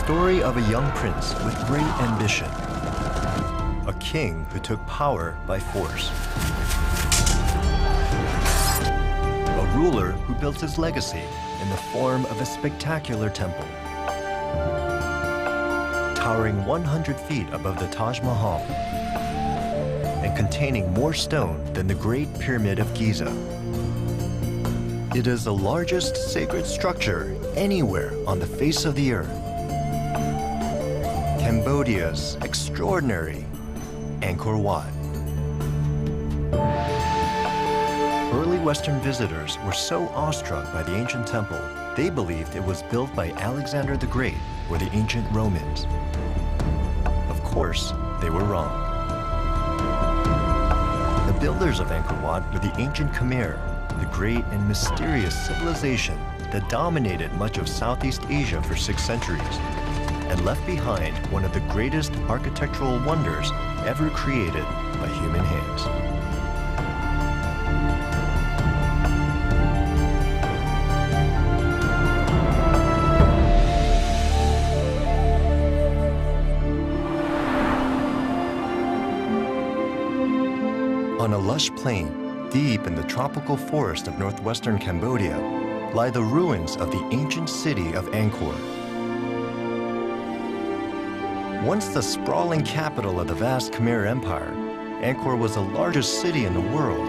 story of a young prince with great ambition. A king who took power by force. A ruler who built his legacy in the form of a spectacular temple. Towering 100 feet above the Taj Mahal and containing more stone than the Great Pyramid of Giza. It is the largest sacred structure anywhere on the face of the earth. Cambodia's extraordinary Angkor Wat. Early Western visitors were so awestruck by the ancient temple, they believed it was built by Alexander the Great or the ancient Romans. Of course, they were wrong. The builders of Angkor Wat were the ancient Khmer, the great and mysterious civilization that dominated much of Southeast Asia for 6 centuries and left behind one of the greatest architectural wonders ever created by human hands. On a lush plain, deep in the tropical forest of northwestern Cambodia, lie the ruins of the ancient city of Angkor. Once the sprawling capital of the vast Khmer Empire, Angkor was the largest city in the world.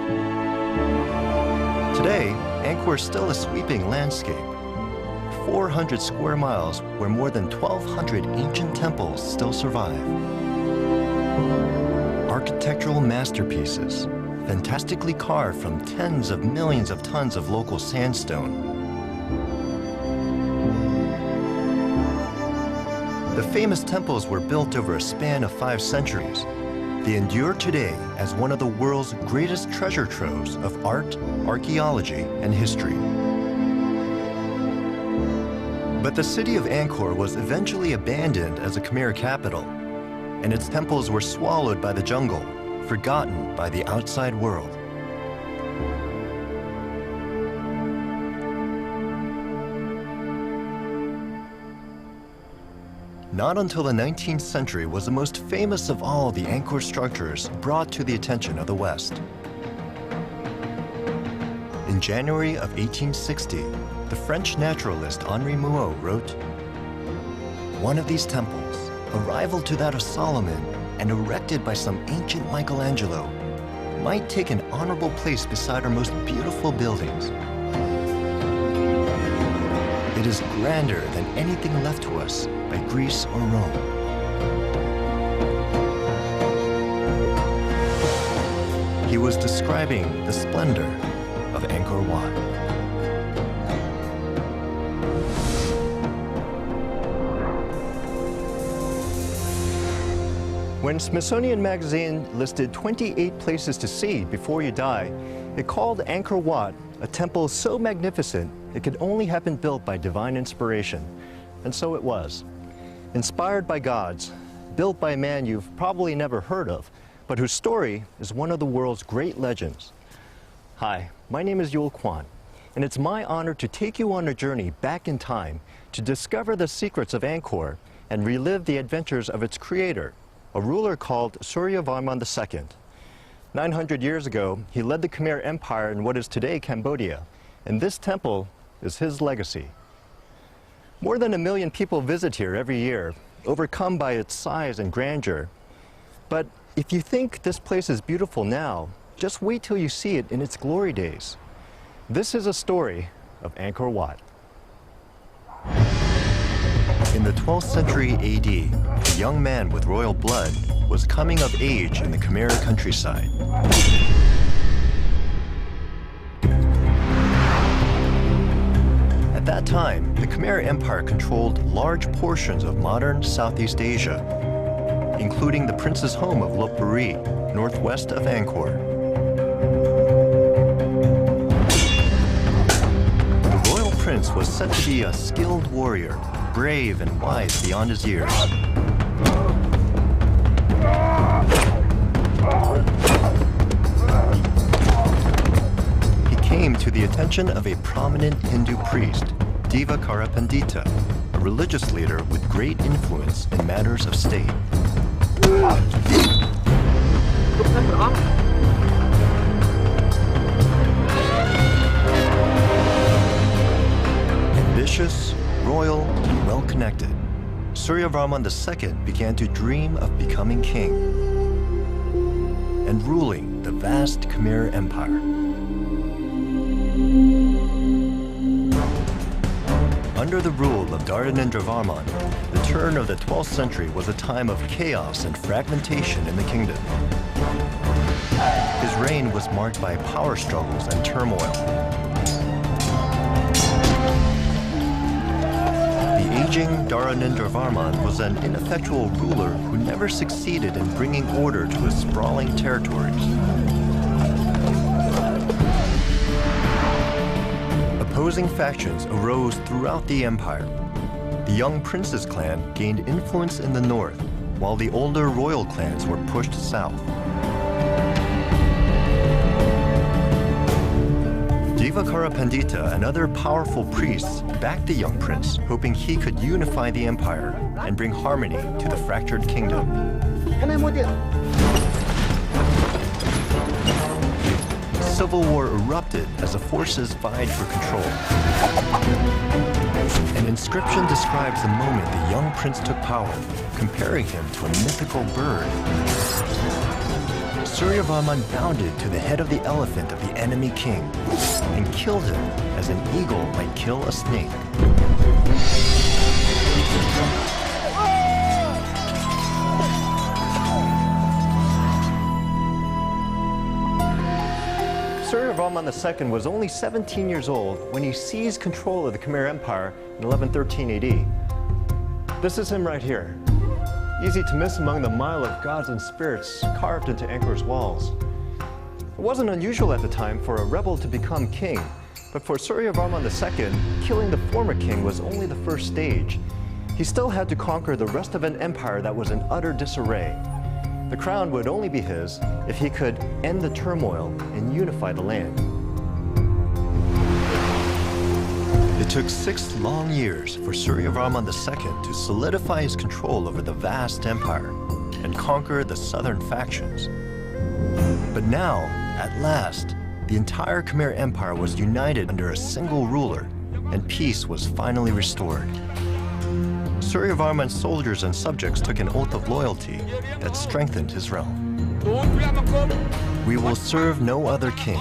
Today, Angkor is still a sweeping landscape. 400 square miles where more than 1,200 ancient temples still survive. Architectural masterpieces, fantastically carved from tens of millions of tons of local sandstone. The famous temples were built over a span of 5 centuries. They endure today as one of the world's greatest treasure troves of art, archaeology, and history. But the city of Angkor was eventually abandoned as a Khmer capital, and its temples were swallowed by the jungle, forgotten by the outside world. Not until the 19th century was the most famous of all the Angkor structures brought to the attention of the West. In January of 1860, the French naturalist Henri Mouot wrote, "One of these temples, a rival to that of Solomon and erected by some ancient Michelangelo, might take an honorable place beside our most beautiful buildings. It is grander than anything left to us by Greece or Rome." He was describing the splendor of Angkor Wat. When Smithsonian Magazine listed 28 places to see before you die, it called Angkor Wat a temple so magnificent it could only have been built by divine inspiration. And so it was. Inspired by gods, built by a man you've probably never heard of, but whose story is one of the world's great legends. Hi, my name is Yul Kwan, and it's my honor to take you on a journey back in time to discover the secrets of Angkor and relive the adventures of its creator, a ruler called Suryavarman II. 900 years ago, he led the Khmer Empire in what is today Cambodia, and this temple is his legacy. More than 1 million people visit here every year, overcome by its size and grandeur. But if you think this place is beautiful now, just wait till you see it in its glory days. This is a story of Angkor Wat. In the 12th century AD, a young man with royal blood was coming of age in the Khmer countryside. At that time, the Khmer Empire controlled large portions of modern Southeast Asia, including the prince's home of Lopburi, northwest of Angkor. The royal prince was said to be a skilled warrior, brave and wise beyond his years. He came to the attention of a prominent Hindu priest Divakara Pandita, a religious leader with great influence in matters of state. Ambitious, royal, and well-connected, Suryavarman II began to dream of becoming king and ruling the vast Khmer Empire. Under the rule of Dharanendravarman, the turn of the 12th century was a time of chaos and fragmentation in the kingdom. His reign was marked by power struggles and turmoil. The aging Dharanendravarman was an ineffectual ruler who never succeeded in bringing order to his sprawling territories. Opposing factions arose throughout the empire. The young prince's clan gained influence in the north, while the older royal clans were pushed south. Divakara Pandita and other powerful priests backed the young prince, hoping he could unify the empire and bring harmony to the fractured kingdom. Civil war erupted as the forces vied for control. An inscription describes the moment the young prince took power, comparing him to a mythical bird. Suryavarman bounded to the head of the elephant of the enemy king and killed him as an eagle might kill a snake. Suryavarman II was only 17 years old when he seized control of the Khmer Empire in 1113 AD. This is him right here. Easy to miss among the mile of gods and spirits carved into Angkor's walls. It wasn't unusual at the time for a rebel to become king, but for Suryavarman II, killing the former king was only the first stage. He still had to conquer the rest of an empire that was in utter disarray. The crown would only be his if he could end the turmoil and unify the land. It took 6 long years for Suryavarman II to solidify his control over the vast empire and conquer the southern factions. But now, at last, the entire Khmer Empire was united under a single ruler, and peace was finally restored. Suryavarman's soldiers and subjects took an oath of loyalty that strengthened his realm. We will serve no other king.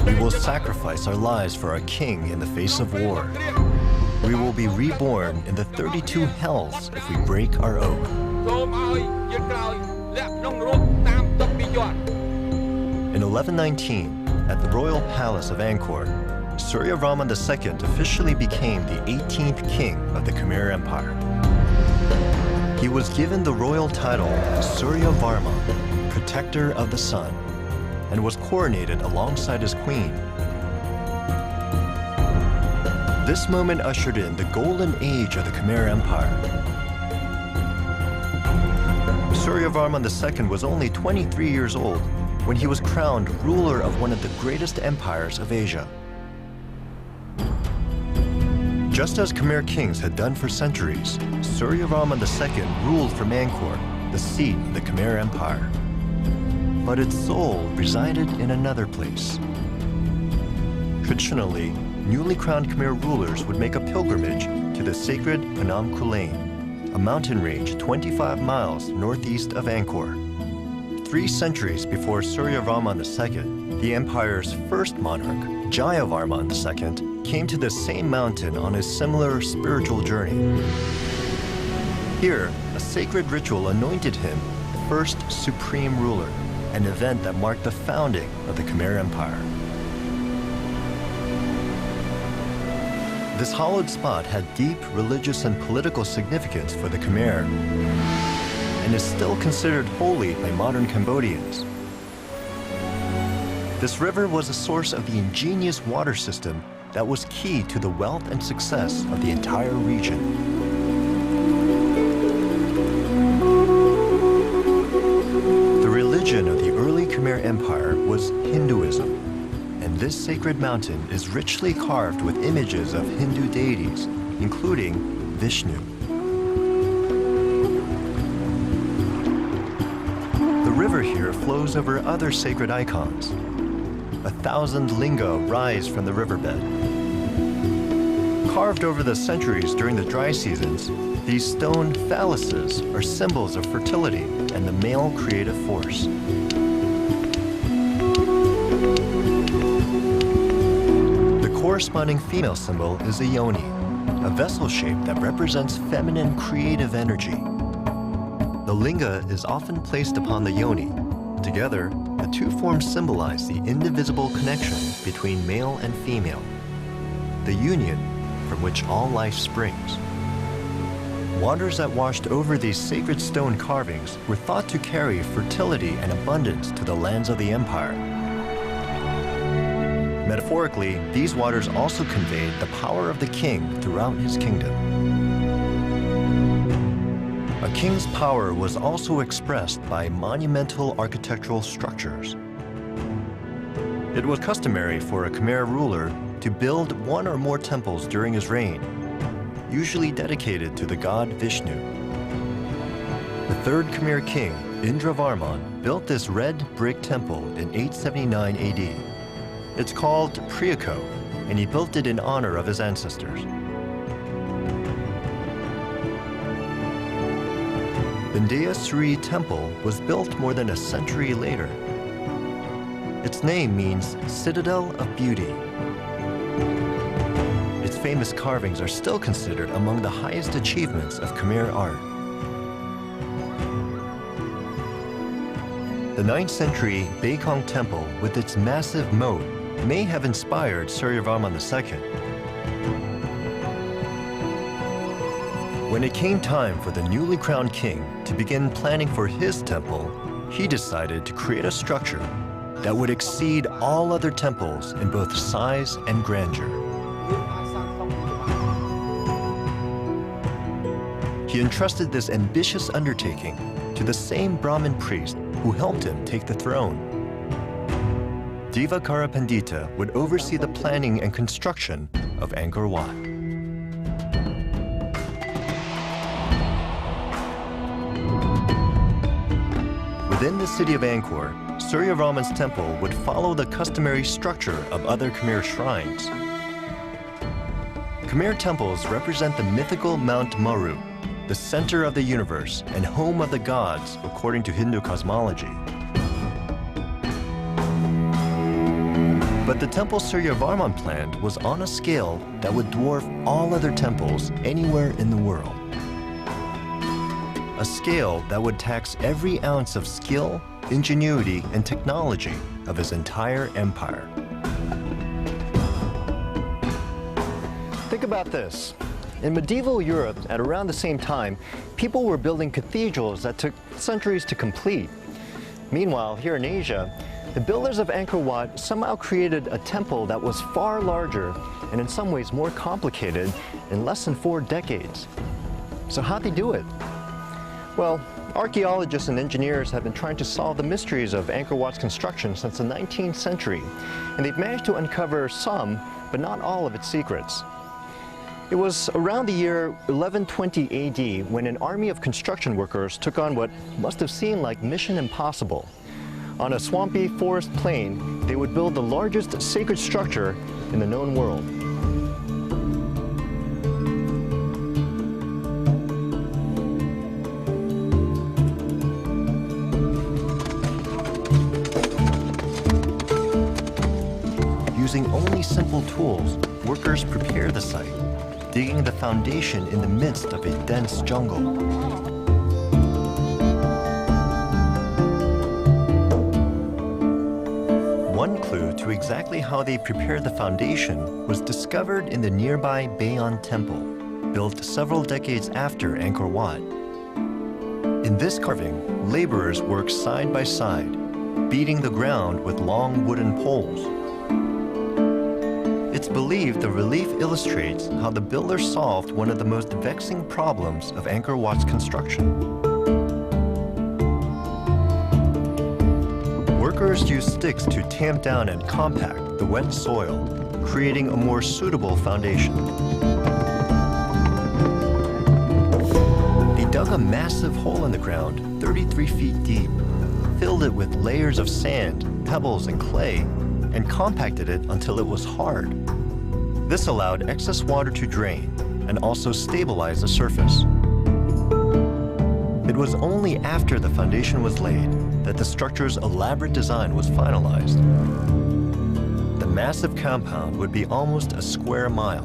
We will sacrifice our lives for our king in the face of war. We will be reborn in the 32 hells if we break our oath. In 1119, at the royal palace of Angkor, Suryavarman II officially became the 18th king of the Khmer Empire. He was given the royal title Suryavarman, Protector of the Sun, and was coronated alongside his queen. This moment ushered in the golden age of the Khmer Empire. Suryavarman II was only 23 years old when he was crowned ruler of one of the greatest empires of Asia. Just as Khmer kings had done for centuries, Suryavarman II ruled from Angkor, the seat of the Khmer Empire. But its soul resided in another place. Traditionally, newly crowned Khmer rulers would make a pilgrimage to the sacred Phnom Kulen, a mountain range 25 miles northeast of Angkor. 3 centuries before Suryavarman II, the empire's first monarch, Jayavarman II, came to the same mountain on a similar spiritual journey. Here, a sacred ritual anointed him the first supreme ruler, an event that marked the founding of the Khmer Empire. This hallowed spot had deep religious and political significance for the Khmer, and is still considered holy by modern Cambodians. This river was a source of the ingenious water system that was key to the wealth and success of the entire region. The religion of the early Khmer Empire was Hinduism, and this sacred mountain is richly carved with images of Hindu deities, including Vishnu. The river here flows over other sacred icons. 1,000 linga rise from the riverbed. Carved over the centuries during the dry seasons, these stone phalluses are symbols of fertility and the male creative force. The corresponding female symbol is a yoni, a vessel shape that represents feminine creative energy. The linga is often placed upon the yoni. Together, the two forms symbolize the indivisible connection between male and female, the union from which all life springs. Waters that washed over these sacred stone carvings were thought to carry fertility and abundance to the lands of the empire. Metaphorically, these waters also conveyed the power of the king throughout his kingdom. A king's power was also expressed by monumental architectural structures. It was customary for a Khmer ruler to build one or more temples during his reign, usually dedicated to the god Vishnu. The third Khmer king, Indravarman, built this red brick temple in 879 AD. It's called Priyako, and he built it in honor of his ancestors. Bindaya Sri Temple was built more than a century later. Its name means Citadel of Beauty. Its famous carvings are still considered among the highest achievements of Khmer art. The 9th century Baekong Temple, with its massive moat, may have inspired Suryavarman II. When it came time for the newly crowned king to begin planning for his temple, he decided to create a structure that would exceed all other temples in both size and grandeur. He entrusted this ambitious undertaking to the same Brahmin priest who helped him take the throne. Divakara Pandita would oversee the planning and construction of Angkor Wat. Within the city of Angkor, Suryavarman's temple would follow the customary structure of other Khmer shrines. Khmer temples represent the mythical Mount Meru, the center of the universe and home of the gods according to Hindu cosmology. But the temple Suryavarman planned was on a scale that would dwarf all other temples anywhere in the world. A scale that would tax every ounce of skill, ingenuity, and technology of his entire empire. Think about this. In medieval Europe, at around the same time, people were building cathedrals that took centuries to complete. Meanwhile, here in Asia, the builders of Angkor Wat somehow created a temple that was far larger and in some ways more complicated in less than 4 decades. So how'd they do it? Well, archaeologists and engineers have been trying to solve the mysteries of Angkor Wat's construction since the 19th century, and they've managed to uncover some, but not all of its secrets. It was around the year 1120 AD when an army of construction workers took on what must have seemed like mission impossible. On a swampy forest plain, they would build the largest sacred structure in the known world. Using only simple tools, workers prepare the site, digging the foundation in the midst of a dense jungle. One clue to exactly how they prepared the foundation was discovered in the nearby Bayon Temple, built several decades after Angkor Wat. In this carving, laborers work side by side, beating the ground with long wooden poles. It's believed the relief illustrates how the builders solved one of the most vexing problems of Angkor Wat's construction. Workers used sticks to tamp down and compact the wet soil, creating a more suitable foundation. They dug a massive hole in the ground, 33 feet deep, filled it with layers of sand, pebbles, and clay, and compacted it until it was hard. This allowed excess water to drain and also stabilize the surface. It was only after the foundation was laid that the structure's elaborate design was finalized. The massive compound would be almost a square mile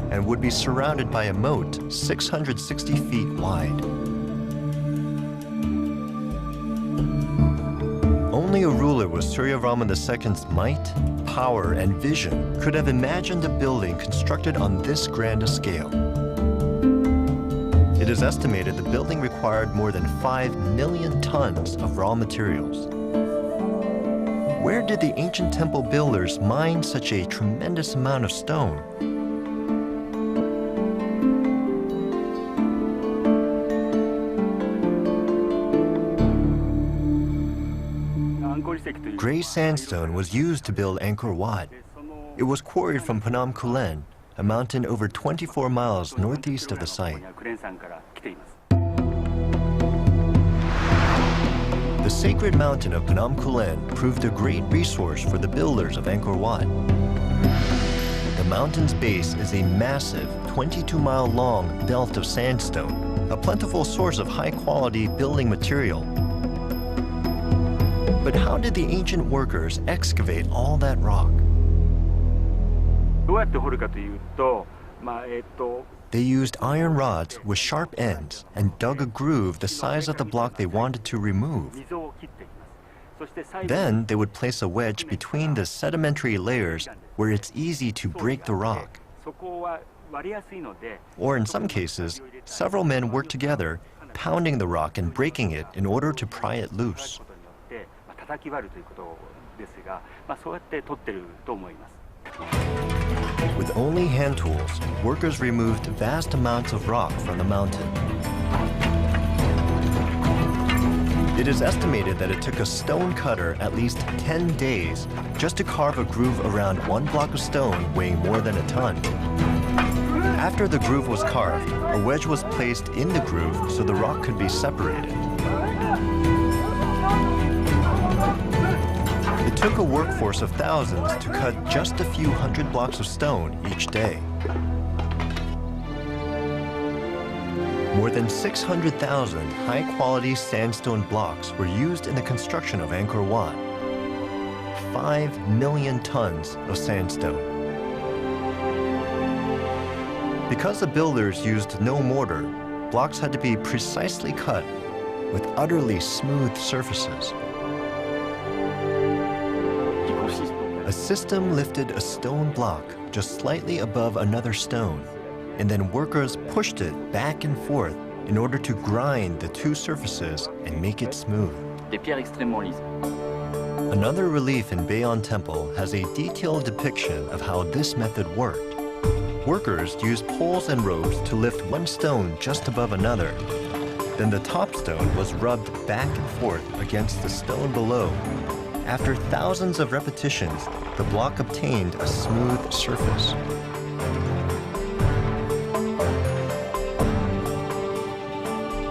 and would be surrounded by a moat 660 feet wide. Only a ruler with Suryavarman II's might, power, and vision could have imagined a building constructed on this grand a scale. It is estimated the building required more than 5 million tons of raw materials. Where did the ancient temple builders mine such a tremendous amount of stone? Gray sandstone was used to build Angkor Wat. It was quarried from Phnom Kulen, a mountain over 24 miles northeast of the site. The sacred mountain of Phnom Kulen proved a great resource for the builders of Angkor Wat. The mountain's base is a massive 22-mile-long belt of sandstone, a plentiful source of high-quality building material. But how did the ancient workers excavate all that rock? They used iron rods with sharp ends and dug a groove the size of the block they wanted to remove. Then they would place a wedge between the sedimentary layers where it's easy to break the rock. Or in some cases, several men worked together, pounding the rock and breaking it in order to pry it loose. With only hand tools, workers removed vast amounts of rock from the mountain. It is estimated that it took a stone cutter at least 10 days just to carve a groove around one block of stone weighing more than a ton. After the groove was carved, a wedge was placed in the groove so the rock could be separated. It took a workforce of thousands to cut just a few hundred blocks of stone each day. More than 600,000 high-quality sandstone blocks were used in the construction of Angkor Wat. 5 million tons of sandstone. Because the builders used no mortar, blocks had to be precisely cut with utterly smooth surfaces. A system lifted a stone block just slightly above another stone, and then workers pushed it back and forth in order to grind the two surfaces and make it smooth. Another relief in Bayon Temple has a detailed depiction of how this method worked. Workers used poles and ropes to lift one stone just above another. Then the top stone was rubbed back and forth against the stone below. After thousands of repetitions, the block obtained a smooth surface.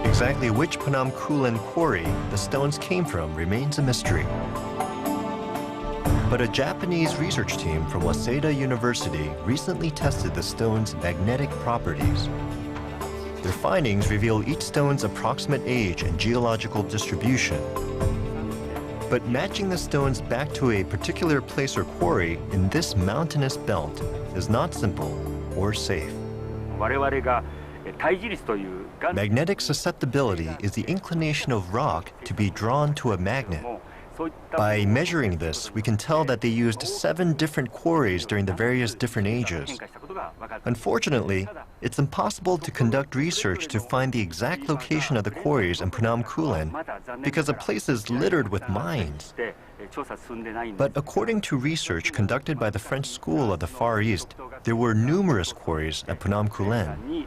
Exactly which Phnom Kulen quarry the stones came from remains a mystery. But a Japanese research team from Waseda University recently tested the stone's magnetic properties. Their findings reveal each stone's approximate age and geological distribution. But matching the stones back to a particular place or quarry in this mountainous belt is not simple or safe. Magnetic susceptibility is the inclination of rock to be drawn to a magnet. By measuring this, we can tell that they used 7 different quarries during the various different ages. Unfortunately, it's impossible to conduct research to find the exact location of the quarries in Phnom Kulen because the place is littered with mines. But according to research conducted by the French School of the Far East, there were numerous quarries at Phnom Kulen.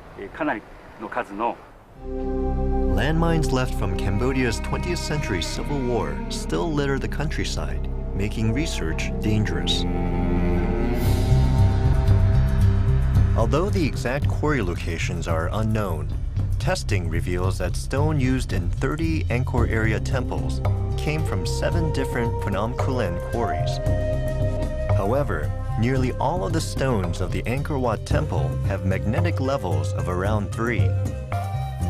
Landmines left from Cambodia's 20th century civil war still litter the countryside, making research dangerous. Although the exact quarry locations are unknown, testing reveals that stone used in 30 Angkor area temples came from 7 different Phnom Kulen quarries. However, nearly all of the stones of the Angkor Wat temple have magnetic levels of around 3.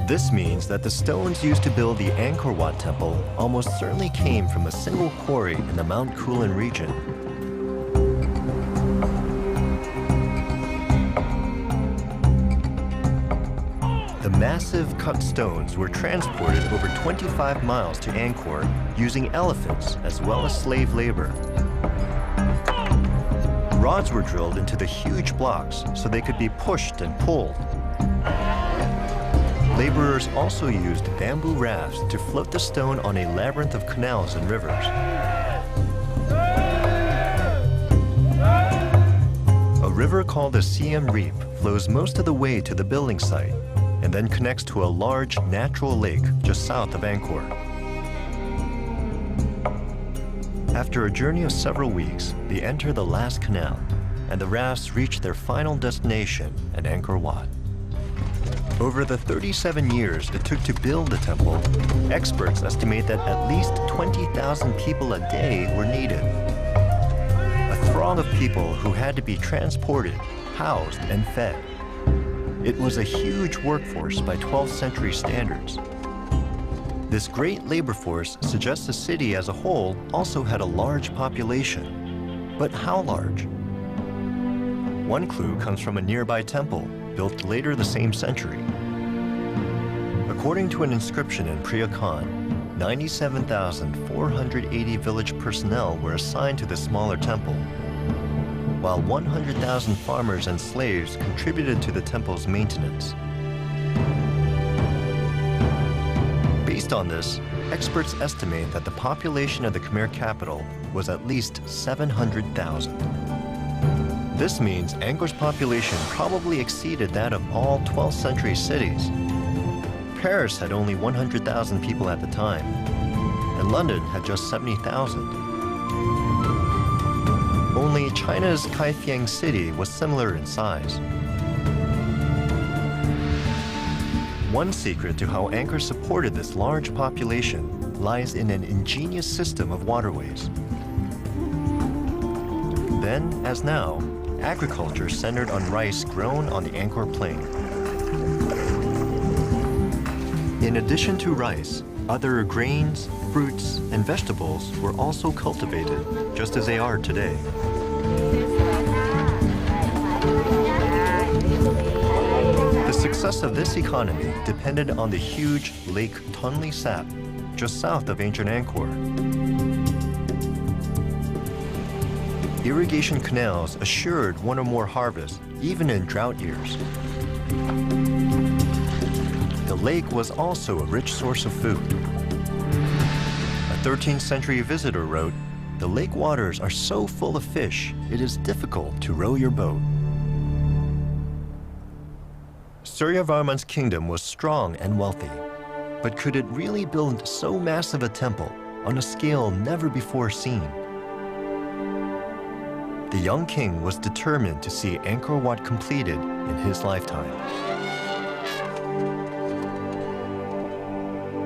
This means that the stones used to build the Angkor Wat temple almost certainly came from a single quarry in the Mount Kulen region. The massive cut stones were transported over 25 miles to Angkor using elephants as well as slave labor. Rods were drilled into the huge blocks so they could be pushed and pulled. Laborers also used bamboo rafts to float the stone on a labyrinth of canals and rivers. A river called the Siem Reap flows most of the way to the building site and then connects to a large natural lake just south of Angkor. After a journey of several weeks, they enter the last canal, and the rafts reach their final destination at Angkor Wat. Over the 37 years it took to build the temple, experts estimate that at least 20,000 people a day were needed. A throng of people who had to be transported, housed, and fed. It was a huge workforce by 12th century standards. This great labor force suggests the city as a whole also had a large population. But how large? One clue comes from a nearby temple, built later the same century. According to an inscription in Priya Khan, 97,480 village personnel were assigned to the smaller temple, while 100,000 farmers and slaves contributed to the temple's maintenance. Based on this, experts estimate that the population of the Khmer capital was at least 700,000. This means Angkor's population probably exceeded that of all 12th century cities. Paris had only 100,000 people at the time, and London had just 70,000. Only China's Kaifeng city was similar in size. One secret to how Angkor supported this large population lies in an ingenious system of waterways. Then, as now, agriculture centered on rice grown on the Angkor Plain. In addition to rice, other grains, fruits, and vegetables were also cultivated, just as they are today. The success of this economy depended on the huge Lake Tonle Sap, just south of ancient Angkor. Irrigation canals assured one or more harvests, even in drought years. The lake was also a rich source of food. A 13th century visitor wrote, "The lake waters are so full of fish, it is difficult to row your boat." Suryavarman's kingdom was strong and wealthy, but could it really build so massive a temple on a scale never before seen? The young king was determined to see Angkor Wat completed in his lifetime.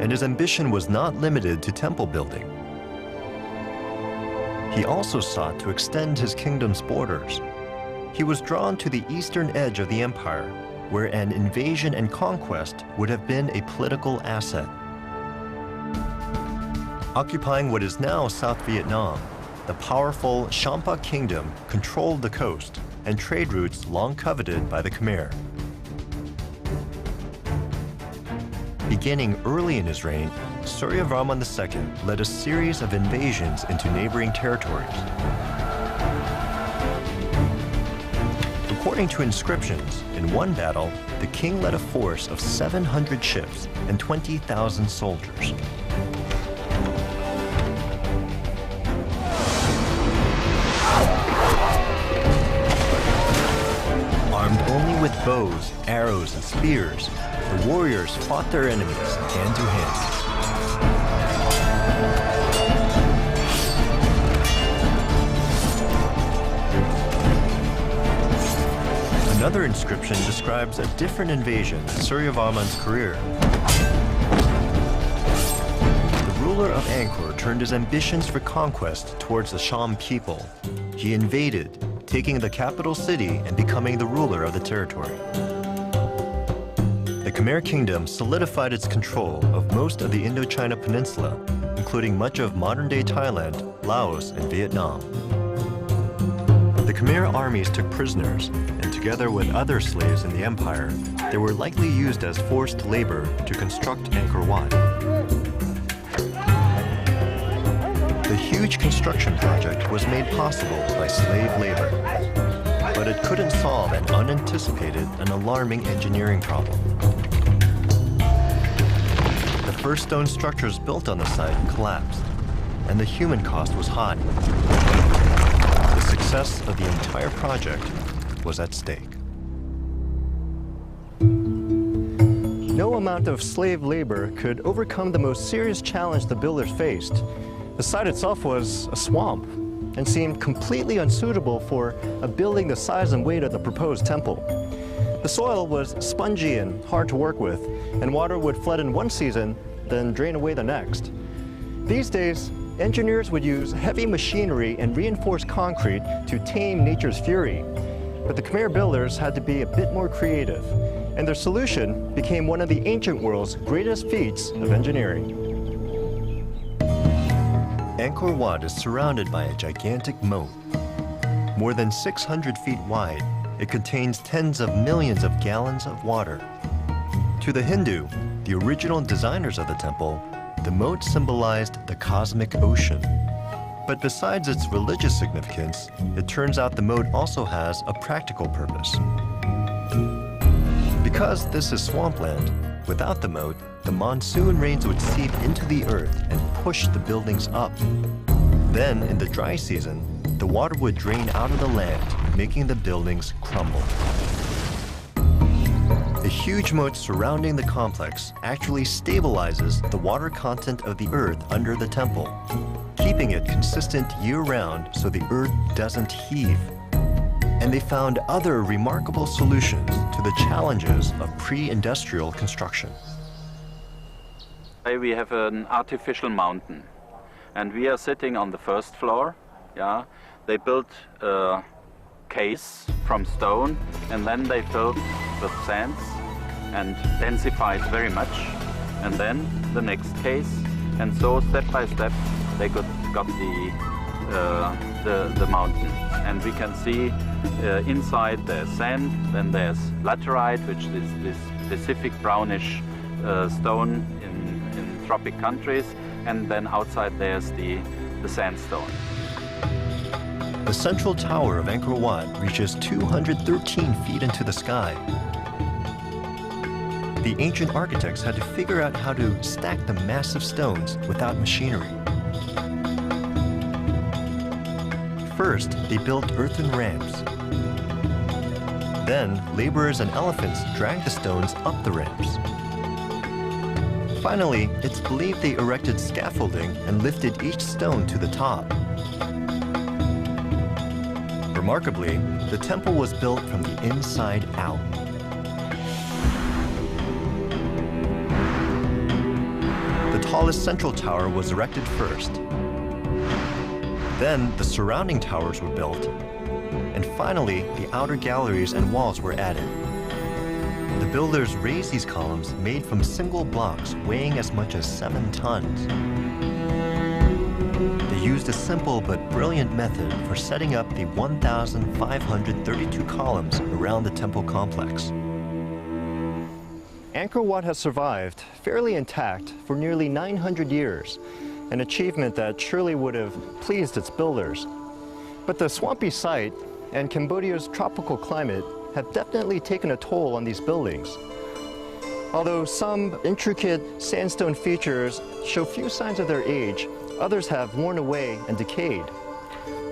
And his ambition was not limited to temple building. He also sought to extend his kingdom's borders. He was drawn to the eastern edge of the empire, where an invasion and conquest would have been a political asset. Occupying what is now South Vietnam, the powerful Champa kingdom controlled the coast and trade routes long coveted by the Khmer. Beginning early in his reign, Suryavarman II led a series of invasions into neighboring territories. According to inscriptions, in one battle, the king led a force of 700 ships and 20,000 soldiers. Armed only with bows, arrows, and spears, the warriors fought their enemies hand to hand. Another inscription describes a different invasion in Suryavarman's career. The ruler of Angkor turned his ambitions for conquest towards the Sham people. He invaded, taking the capital city and becoming the ruler of the territory. The Khmer kingdom solidified its control of most of the Indochina peninsula, including much of modern-day Thailand, Laos, and Vietnam. The Khmer armies took prisoners, and together with other slaves in the empire, they were likely used as forced labor to construct Angkor Wat. The huge construction project was made possible by slave labor, but it couldn't solve an unanticipated and alarming engineering problem. The first stone structures built on the site collapsed, and the human cost was high. The success of the entire project was at stake. No amount of slave labor could overcome the most serious challenge the builders faced. The site itself was a swamp and seemed completely unsuitable for a building the size and weight of the proposed temple. The soil was spongy and hard to work with, and water would flood in one season, then drain away the next. These days, engineers would use heavy machinery and reinforced concrete to tame nature's fury. But the Khmer builders had to be a bit more creative, and their solution became one of the ancient world's greatest feats of engineering. Angkor Wat is surrounded by a gigantic moat. More than 600 feet wide, it contains tens of millions of gallons of water. To the Hindu, the original designers of the temple, the moat symbolized the cosmic ocean. But besides its religious significance, it turns out the moat also has a practical purpose. Because this is swampland, without the moat, the monsoon rains would seep into the earth and push the buildings up. Then, in the dry season, the water would drain out of the land, making the buildings crumble. The huge moat surrounding the complex actually stabilizes the water content of the earth under the temple, keeping it consistent year-round so the earth doesn't heave. And they found other remarkable solutions to the challenges of pre-industrial construction. We have an artificial mountain, and we are sitting on the first floor. Yeah, they built a case from stone, and then they filled with sands and densified very much, and then the next case, and so step by step they got the mountain. And we can see inside there's sand, then there's laterite, which is this specific brownish stone in tropic countries, and then outside there's the sandstone. The central tower of Angkor Wat reaches 213 feet into the sky. The ancient architects had to figure out how to stack the massive stones without machinery. First, they built earthen ramps. Then, laborers and elephants dragged the stones up the ramps. Finally, it's believed they erected scaffolding and lifted each stone to the top. Remarkably, the temple was built from the inside out. The tallest central tower was erected first. Then the surrounding towers were built. And finally, the outer galleries and walls were added. The builders raised these columns made from single blocks weighing as much as 7 tons. They used a simple but brilliant method for setting up the 1,532 columns around the temple complex. Angkor Wat has survived fairly intact for nearly 900 years, an achievement that surely would have pleased its builders. But the swampy site and Cambodia's tropical climate have definitely taken a toll on these buildings. Although some intricate sandstone features show few signs of their age, others have worn away and decayed.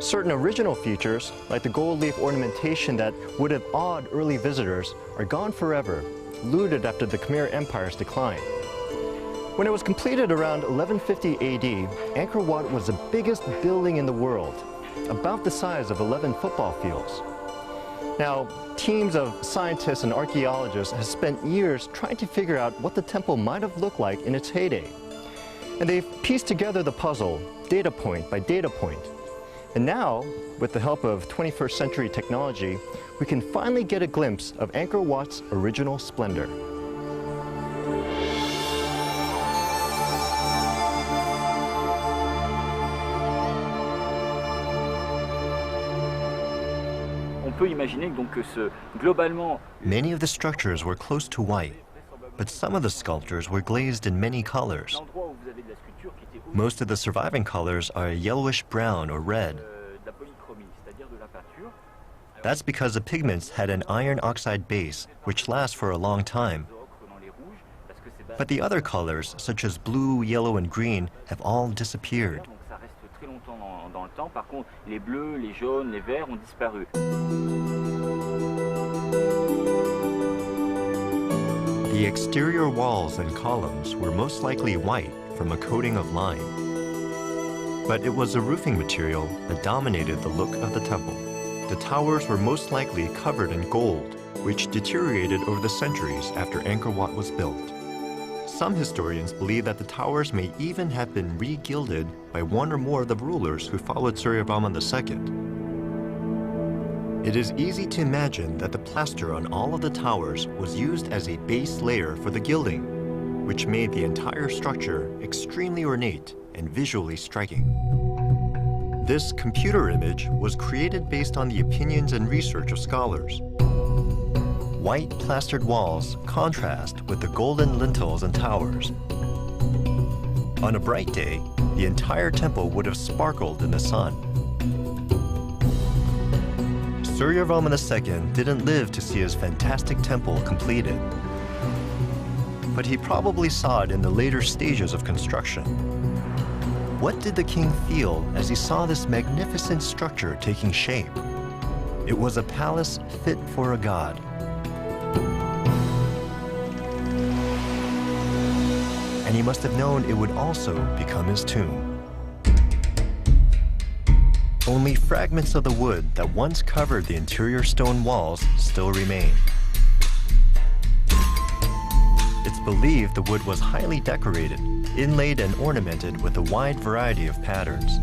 Certain original features, like the gold leaf ornamentation that would have awed early visitors, are gone forever, looted after the Khmer Empire's decline. When it was completed around 1150 AD, Angkor Wat was the biggest building in the world, about the size of 11 football fields. Now, teams of scientists and archaeologists have spent years trying to figure out what the temple might have looked like in its heyday. And they've pieced together the puzzle, data point by data point. And now, with the help of 21st century technology, we can finally get a glimpse of Angkor Wat's original splendor. Many of the structures were close to white, but some of the sculptures were glazed in many colors. Most of the surviving colors are yellowish brown or red. That's because the pigments had an iron oxide base, which lasts for a long time. But the other colors, such as blue, yellow, and green, have all disappeared. The exterior walls and columns were most likely white from a coating of lime. But it was the roofing material that dominated the look of the temple. The towers were most likely covered in gold, which deteriorated over the centuries after Angkor Wat was built. Some historians believe that the towers may even have been re-gilded by one or more of the rulers who followed Suryavarman II. It is easy to imagine that the plaster on all of the towers was used as a base layer for the gilding, which made the entire structure extremely ornate and visually striking. This computer image was created based on the opinions and research of scholars. White plastered walls contrast with the golden lintels and towers. On a bright day, the entire temple would have sparkled in the sun. Suryavarman II didn't live to see his fantastic temple completed, but he probably saw it in the later stages of construction. What did the king feel as he saw this magnificent structure taking shape? It was a palace fit for a god. And he must have known it would also become his tomb. Only fragments of the wood that once covered the interior stone walls still remain. It's believed the wood was highly decorated, inlaid and ornamented with a wide variety of patterns.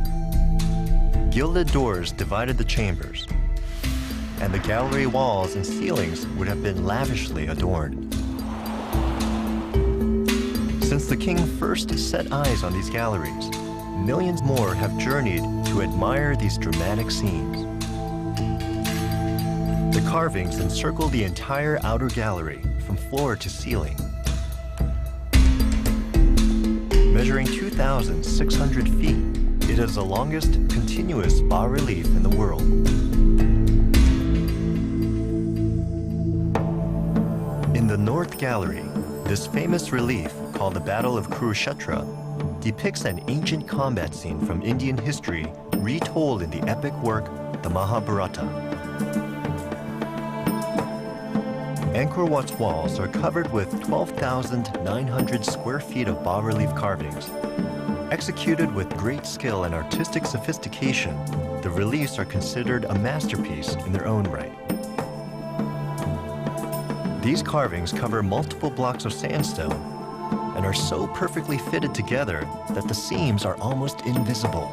Gilded doors divided the chambers, and the gallery walls and ceilings would have been lavishly adorned. Since the king first set eyes on these galleries, millions more have journeyed to admire these dramatic scenes. The carvings encircle the entire outer gallery from floor to ceiling. Measuring 2,600 feet, it is the longest continuous bas-relief in the world. In the North Gallery, this famous relief, called the Battle of Kurukshetra, depicts an ancient combat scene from Indian history retold in the epic work, the Mahabharata. Angkor Wat's walls are covered with 12,900 square feet of bas-relief carvings. Executed with great skill and artistic sophistication, the reliefs are considered a masterpiece in their own right. These carvings cover multiple blocks of sandstone and are so perfectly fitted together that the seams are almost invisible.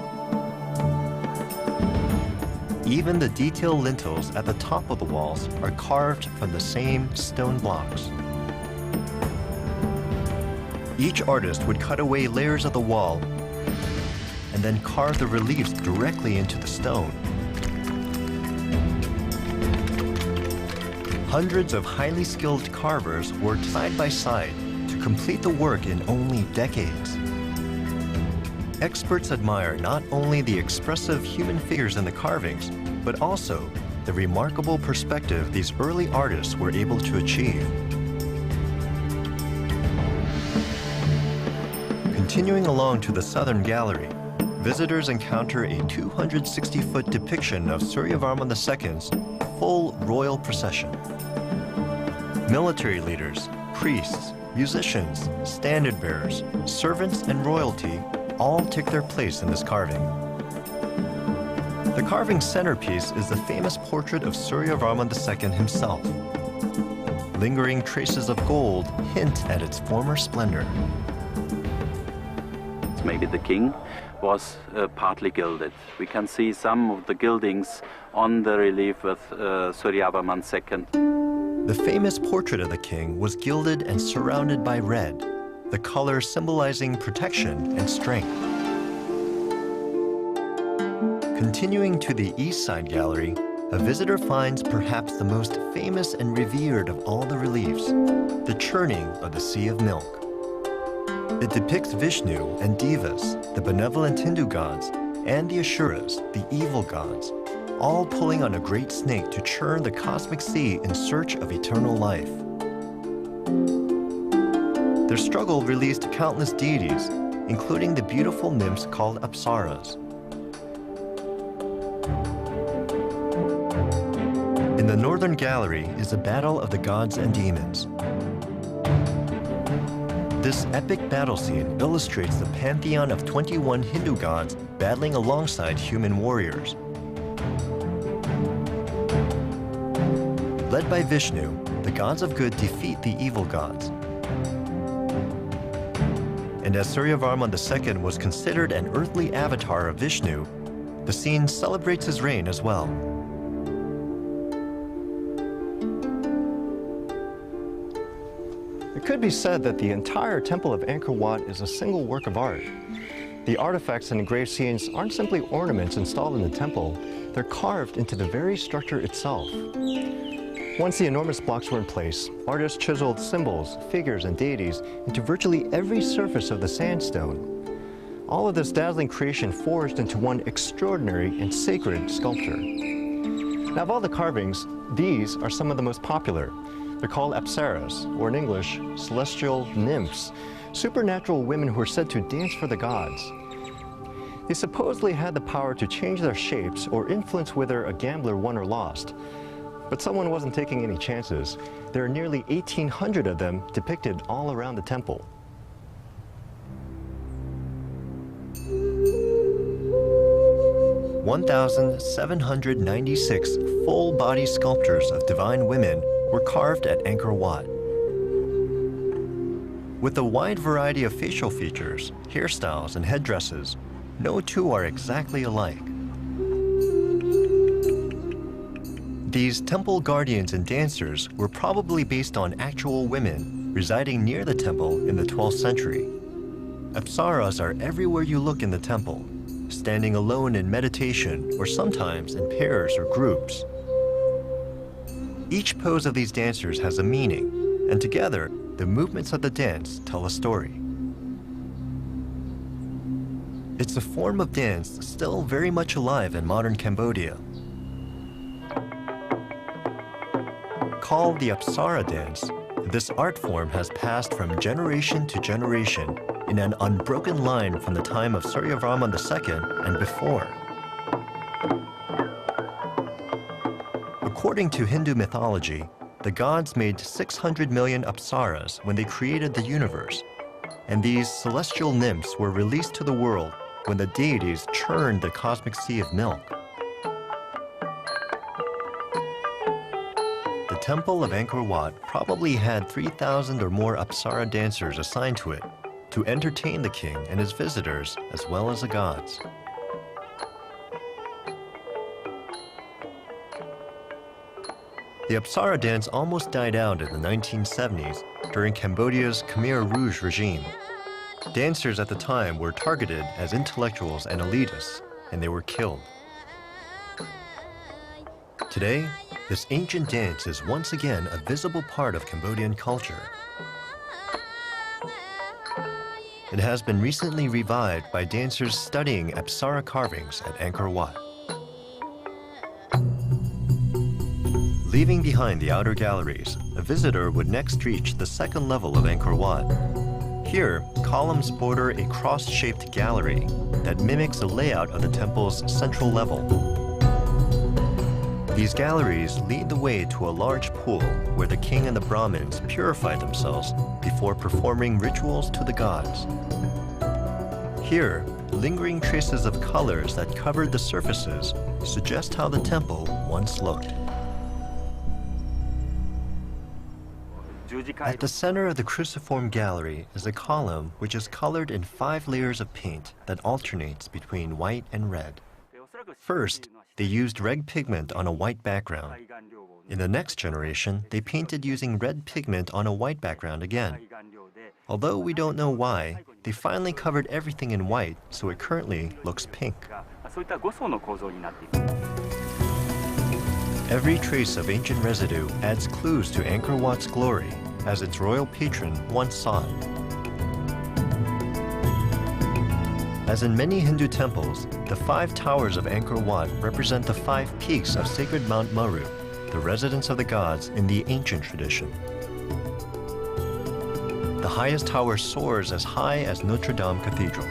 Even the detailed lintels at the top of the walls are carved from the same stone blocks. Each artist would cut away layers of the wall and then carve the reliefs directly into the stone. Hundreds of highly skilled carvers worked side by side to complete the work in only decades. Experts admire not only the expressive human figures in the carvings, but also the remarkable perspective these early artists were able to achieve. Continuing along to the southern gallery, visitors encounter a 260-foot depiction of Suryavarman II's full royal procession. Military leaders, priests, musicians, standard bearers, servants, and royalty all take their place in this carving. The The carving's centerpiece is the famous portrait of Suryavarman II himself. Lingering traces of gold hint at its former splendor. Maybe the king was partly gilded. We can see some of the gildings on the relief with Suryavarman II. The famous portrait of the king was gilded and surrounded by red, the color symbolizing protection and strength. Continuing to the East Side Gallery, a visitor finds perhaps the most famous and revered of all the reliefs, the churning of the Sea of Milk. It depicts Vishnu and Devas, the benevolent Hindu gods, and the Asuras, the evil gods, all pulling on a great snake to churn the cosmic sea in search of eternal life. Their struggle released countless deities, including the beautiful nymphs called Apsaras. In the Northern Gallery is a battle of the gods and demons. This epic battle scene illustrates the pantheon of 21 Hindu gods battling alongside human warriors. Led by Vishnu, the gods of good defeat the evil gods. And as Suryavarman II was considered an earthly avatar of Vishnu, the scene celebrates his reign as well. It could be said that the entire temple of Angkor Wat is a single work of art. The artifacts and engraved scenes aren't simply ornaments installed in the temple, they're carved into the very structure itself. Once the enormous blocks were in place, artists chiseled symbols, figures, and deities into virtually every surface of the sandstone. All of this dazzling creation forged into one extraordinary and sacred sculpture. Now, of all the carvings, these are some of the most popular. They're called Apsaras, or in English, celestial nymphs, supernatural women who are said to dance for the gods. They supposedly had the power to change their shapes or influence whether a gambler won or lost. But someone wasn't taking any chances. There are nearly 1,800 of them depicted all around the temple. (1,796 full-body sculptures of divine women were carved at Angkor Wat. With a wide variety of facial features, hairstyles, and headdresses, no two are exactly alike. These temple guardians and dancers were probably based on actual women residing near the temple in the 12th century. Apsaras are everywhere you look in the temple, standing alone in meditation or sometimes in pairs or groups. Each pose of these dancers has a meaning, and together, the movements of the dance tell a story. It's a form of dance still very much alive in modern Cambodia. Called the Apsara dance, this art form has passed from generation to generation in an unbroken line from the time of Suryavarman II and before. According to Hindu mythology, the gods made 600 million Apsaras when they created the universe, and these celestial nymphs were released to the world when the deities churned the cosmic sea of milk. The temple of Angkor Wat probably had 3,000 or more Apsara dancers assigned to it to entertain the king and his visitors as well as the gods. The Apsara dance almost died out in the 1970s during Cambodia's Khmer Rouge regime. Dancers at the time were targeted as intellectuals and elitists, and they were killed. Today, this ancient dance is once again a visible part of Cambodian culture. It has been recently revived by dancers studying Apsara carvings at Angkor Wat. Leaving behind the outer galleries, a visitor would next reach the second level of Angkor Wat. Here, columns border a cross-shaped gallery that mimics the layout of the temple's central level. These galleries lead the way to a large pool where the king and the Brahmins purify themselves before performing rituals to the gods. Here, lingering traces of colors that covered the surfaces suggest how the temple once looked. At the center of the cruciform gallery is a column which is colored in 5 layers of paint that alternates between white and red. First, they used red pigment on a white background. In the next generation, they painted using red pigment on a white background again. Although we don't know why, they finally covered everything in white, so it currently looks pink. Every trace of ancient residue adds clues to Angkor Wat's glory, as its royal patron once saw it. As in many Hindu temples, the 5 towers of Angkor Wat represent the 5 peaks of sacred Mount Meru, the residence of the gods in the ancient tradition. The highest tower soars as high as Notre Dame Cathedral.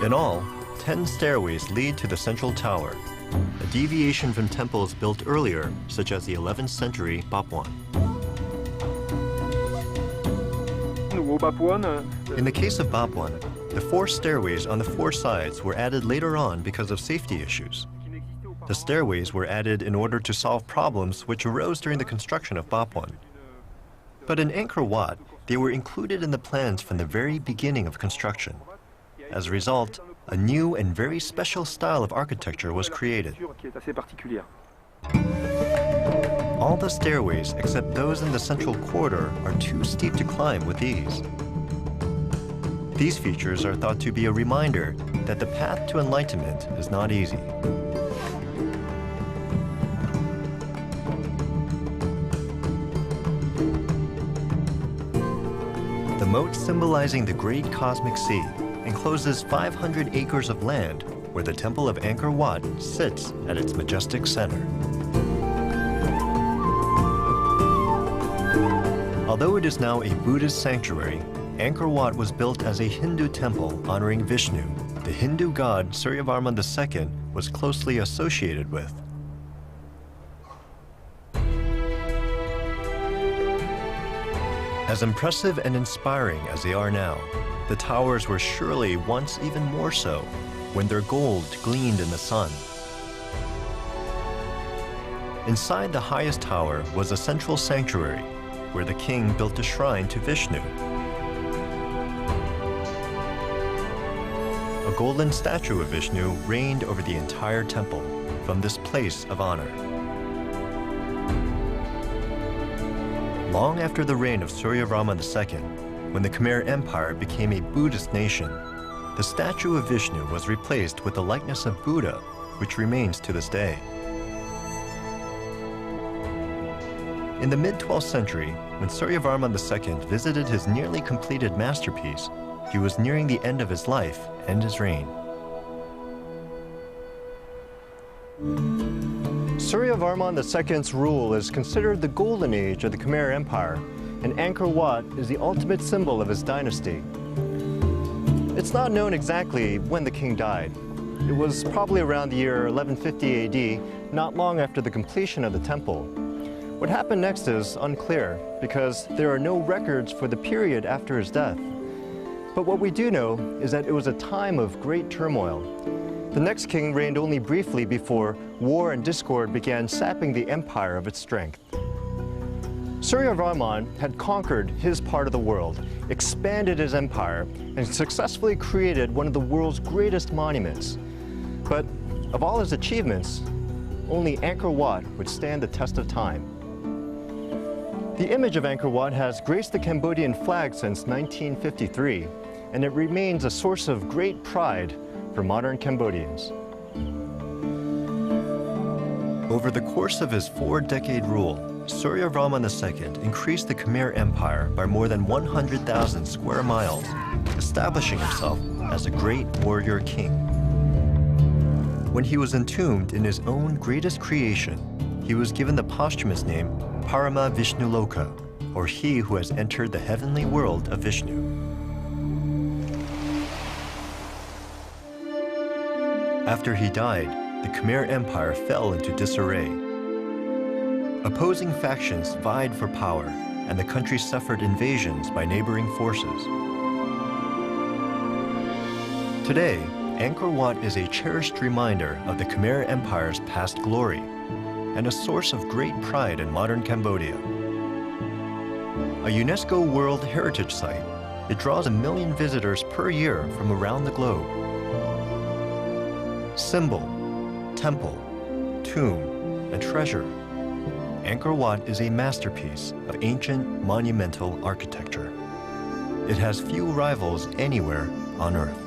In all, 10 stairways lead to the central tower, a deviation from temples built earlier, such as the 11th century Bapwan. In the case of Bapwan, the 4 stairways on the 4 sides were added later on because of safety issues. The stairways were added in order to solve problems which arose during the construction of Bapwan. But in Angkor Wat, they were included in the plans from the very beginning of construction. As a result, a new and very special style of architecture was created. All the stairways except those in the central corridor are too steep to climb with ease. These features are thought to be a reminder that the path to enlightenment is not easy. The moat symbolizing the great cosmic sea encloses 500 acres of land where the temple of Angkor Wat sits at its majestic center. Although it is now a Buddhist sanctuary, Angkor Wat was built as a Hindu temple honoring Vishnu, the Hindu god Suryavarman II was closely associated with. As impressive and inspiring as they are now, the towers were surely once even more so when their gold gleamed in the sun. Inside the highest tower was a central sanctuary where the king built a shrine to Vishnu. A golden statue of Vishnu reigned over the entire temple from this place of honor. Long after the reign of Suryavarman II, when the Khmer Empire became a Buddhist nation, the statue of Vishnu was replaced with the likeness of Buddha, which remains to this day. In the mid-12th century, when Suryavarman II visited his nearly completed masterpiece, he was nearing the end of his life and his reign. Suryavarman II's rule is considered the golden age of the Khmer Empire, and Angkor Wat is the ultimate symbol of his dynasty. It's not known exactly when the king died. It was probably around the year 1150 AD, not long after the completion of the temple. What happened next is unclear, because there are no records for the period after his death. But what we do know is that it was a time of great turmoil. The next king reigned only briefly before war and discord began sapping the empire of its strength. Suryavarman had conquered his part of the world, expanded his empire, and successfully created one of the world's greatest monuments. But of all his achievements, only Angkor Wat would stand the test of time. The image of Angkor Wat has graced the Cambodian flag since 1953, and it remains a source of great pride for modern Cambodians. Over the course of his 4-decade rule, Suryavarman II increased the Khmer Empire by more than 100,000 square miles, establishing himself as a great warrior king. When he was entombed in his own greatest creation, he was given the posthumous name Parama Vishnuloka, or he who has entered the heavenly world of Vishnu. After he died, the Khmer Empire fell into disarray. Opposing factions vied for power, and the country suffered invasions by neighboring forces. Today, Angkor Wat is a cherished reminder of the Khmer Empire's past glory and a source of great pride in modern Cambodia. A UNESCO World Heritage Site, it draws 1 million visitors per year from around the globe. Symbol, temple, tomb, and treasure, Angkor Wat is a masterpiece of ancient monumental architecture. It has few rivals anywhere on Earth.